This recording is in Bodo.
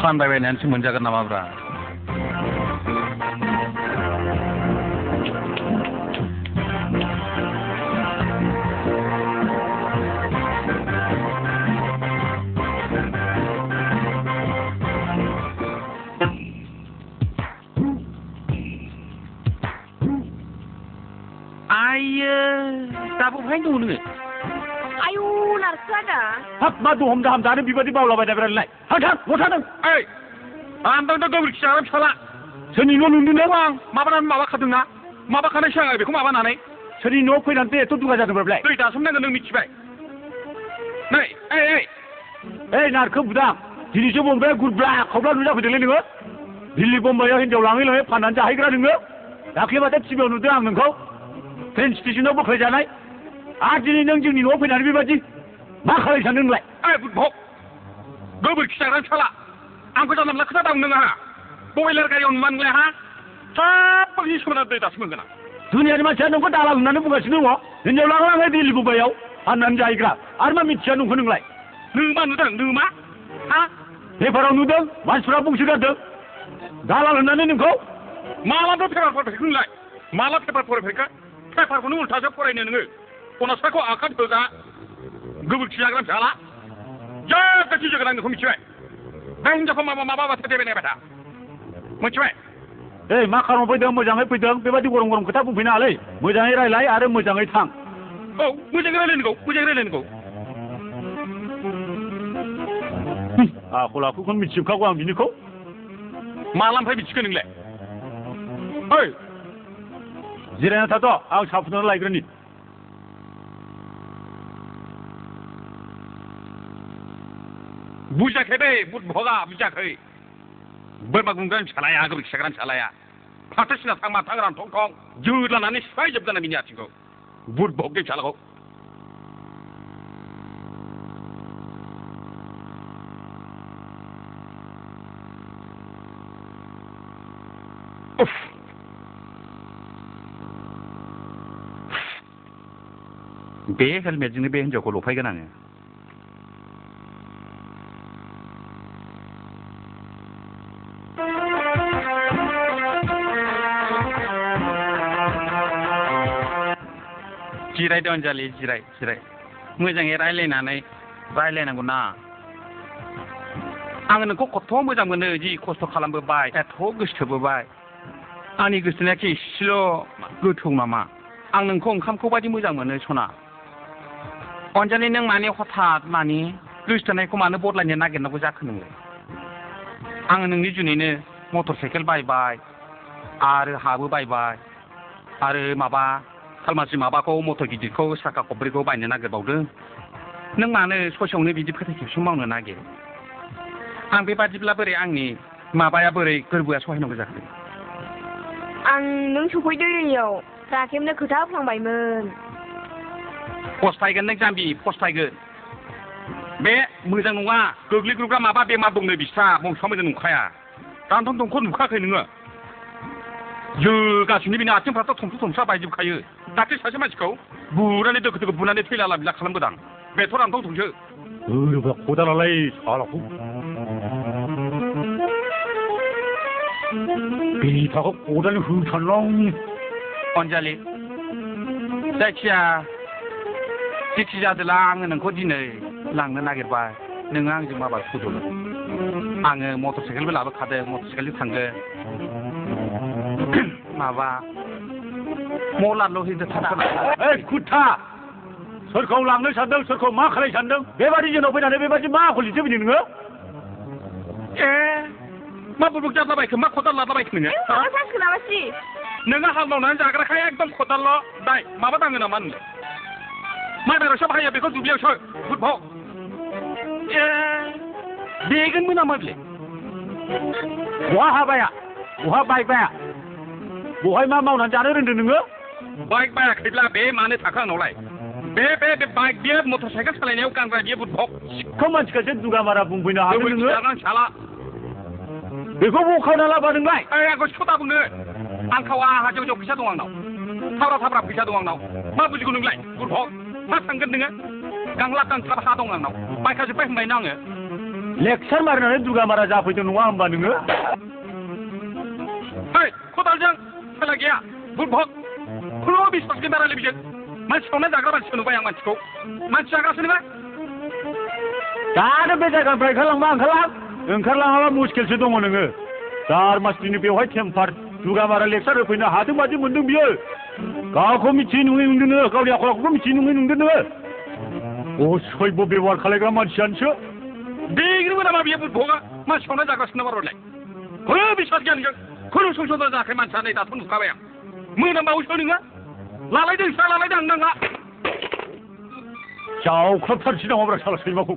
फानबायबायनानैसो मोनजागोन नामाब्रा आयो दाबो बहाय दङ नोङो आयु नारखो आदा हाब मा दहम दाहाम जानो बेबायदि बावलाबायनायब्रालाय हाथां बथादों ओइ आंथ' गोबोरखि जाग्रा फिसाला सोरनि न' नुदों नों आं माबानानै माबाखादोंना माबाखानायसो आङो बेखौ माबानानै सोरनि न'आव फैनानै एथ' दुगा जादोंब्रालाय दै दासोमनांगोन नों मिथिबाय नै ओइ नारखो बुदां दिनैसो बम्बाया गुरब्ला खावब्ला नुजाफैदोंलै नोङो दिल्ली बम्बाइआव हिनजाव लाङै फाननानै जाहैग्रा नोङो दाख्लैबाथाय टिभिआव नुदों आं नोंखौ ट्रेन स्टेसनाव बोख्लायजानाय आरो दिनै नों जोंनि न'आव फैनानै बेबायदि मा खालाय सानदों नोंलाय ओइ बुदभक गोबोरखि जाग्रा फिसाला आंखौ जानला मोनला खोथा दां नोंहा बयलार गारियाव नुवा नोंलाय हा साबनि सोमोनां दै दासो मोनगोन आं दुनियानि मानसिया नोंखौ दाला होननानै बुंगासिनो दङ हिनजाव लाङै दिल्ली बम्बाइआव फाननानै जाहैग्रा आरो मा मिथिया नोंखौ नोंलाय नों मा नुदों नों मा हा पेपाराव नुदों मानसिफ्रा बुंसोगारदों दालाल होननानै नोंखौ मालाथ' पेपार फरायफैखो नोंलाय माला पेपार फरायफैखो पेपारखौनो उल्थासो फरायनो नोङो अनासाखौ आखाद होगा गोबोरखि जाग्रा फिसाला जा गासै जोगोन आं नोंखौ मिथिबाय दा हिनजावखौ माबा बाथ्रा देबाय था मिथिबाय ओइ मा खालामनो फैदों मोजाङै फैदों बेबायदि गरम गरम खोथा बुंफैनाङालै मोजाङै रायलाय आरो मोजाङै थां औ मोजाङै रायलायनांगौ आखल आखुखौनो मिथिजोबखागौ आं बिनिखौ मालानिफ्राय मिथिखो नोंलाय ओइ जिरायना थाथ' आं साहा फुदुंना लायग्रोनि बुजियाखै दै बुदभगा बुजियाखै बोरमा गुमग्रानि फिसालाया गोबोरखि जाग्रानि फिसालाया फाथो सिना थां माथां रानथं थं जोदलानानै सिफायजोबजाना बिनि आथिंखौ बुदभग दै फिसालाखौ बे हेलमेटजोंनो बे हिनजावखौ लफायगोन आङो जिरायदो अनजालि जिराय मोजाङै रायलायनांगौ ना आङो नोंखौ खथ' मोजां मोनो जि खस्थ' खालामबोबाय एथ' गोसो थोबोबाय आंनि गोसोथोनायाखि एसेल' गोथौ नामा आं नोंखौ ओंखामखौ बायदि मोजां मोनो सना अनजालि नों माने हठात माने गोसोथोनायखौ मानो बदलायनो नागिरनांगौ जाखो नोंलाय आङो नोंनि जुनैनो मटर साइकेल बायबाय आरो हाबो बायबाय आरो माबा खालमासि माबाखौ मटर गिदिरखौ साखा खब्रैखौ बायनो नागिरबावदों नों मानो ससेयावनो बिदि फोथाय खेबस मावनो नागिर आं बेबादिब्ला बोरै आंनि माबाया बोरै गोरबोआ सहायनांगौ जाखो आं नों सफैदों राखेबनो खोथा होफ्लांबायमोन फस्थायगोन नों जाम्बि फस्थायगोन बे मोजां नङा गोग्लैग्रुग्रा माबा बेमार दंनो बिस्रा बंस'आ मोजां नंखाया दानथं दंखौ नुखाखै नोङो जोगासिनो बिनि आथिंफ्राथ' थमस्रा बायजोबखायो दाख्लै सासे मानसिखौ बुनानै दोखो बुनानै थैला लाबिला खालामबोदां बेथ' रानथं थंसो खदालालाय सालाखौ बेथाखौ खदालनि होथारलां अनजालि जायखिया जेखि जादोला आङो नोंखौ दिनै लांनो नागिरबाय नोङो आंजों माबा फुदुल आङो मटर साइकेलबो लाबोखादों मटर साइकेलजों थांगोन माबा मलारल' हैदो ओइ कुथा सोरखौ लांनो सानदों सोरखौ मा खालाय सानदों बेबादि जोंनाव फैनानै बेबादि मा आखल लिरजोबो नोङो मा बुरबुक जादलाबायखो मा खदाल लादलाबायखो नोङो नोङो हाल मावनानै जाग्राखाय एकदम खदालल' दाय माबा दाङो नामा नोङो माइ बायरावसो बाहायो बेखौ दुब्लियावसो बुदभग बेगोनबो नामा बेलाय बहा हाबाया बहा बाइक बाया बहाय मा मावनानै जानो रोंदों नोङो बाइक बायाखैब्ला बे मानो थाखो आंनावलाय बे बाइक बेयो मटर साइकेल सालायनायाव गानग्रा बेयो बुदभग सिखौ मानसिखासो दुगा मारा बुंफैनो हागोन नोङो साला बेखौ बखावना लाबा नोंलाय आंखौ सिखौ दा बुंनो आंखावा आंहा जेव जेव फैसा दं आंनाव थाब्रा फैसा दं आंनाव मा बुजिगौ नोंलाय बुदभग मा थांगोन नोङो गांला गांथाब हा दं आंनाव बायखाजोब्बाय होनबायना आङो लेक्सार मारिनानै दुगामारा जाफैदों नङा होमबा नोङो ओइ खदालजों खेला गैया बुदभग खुनु बिश्वास गैया रायलाय बिजों मानसि संना जाग्रा मानसिखौ नुबाय आं मानसिखौ मानसि जाग्रासो नोङो दानो बे जायगानिफ्राय ओंखारलाङाबा मुस्किलसो दङ नोङो चार मासनि बेवहाय टेम्पार दुगामारा लेक्सार होफैनो हादों बादि मोनदों बियो गावखौ मिथियै नुयै नुदों नोङो गावनि आखल आखुखौ मिथियै नुयै नुदों नोङो असयब' बेबहार खालायग्रा मानसियानोसो बेग्रोबो नामा बियो बुदभगआ मानसि संना जाग्रासो नामा रलाय खुनु बिश्वास गैया नोंजों खुनु संसद जायाखै मानसिया नै दाथ' नुखाबाय आं मोनामबावैसो नोङो लालायदों आं नांला जावख्लाबथारसै नामाब्रा साला सैमाखौ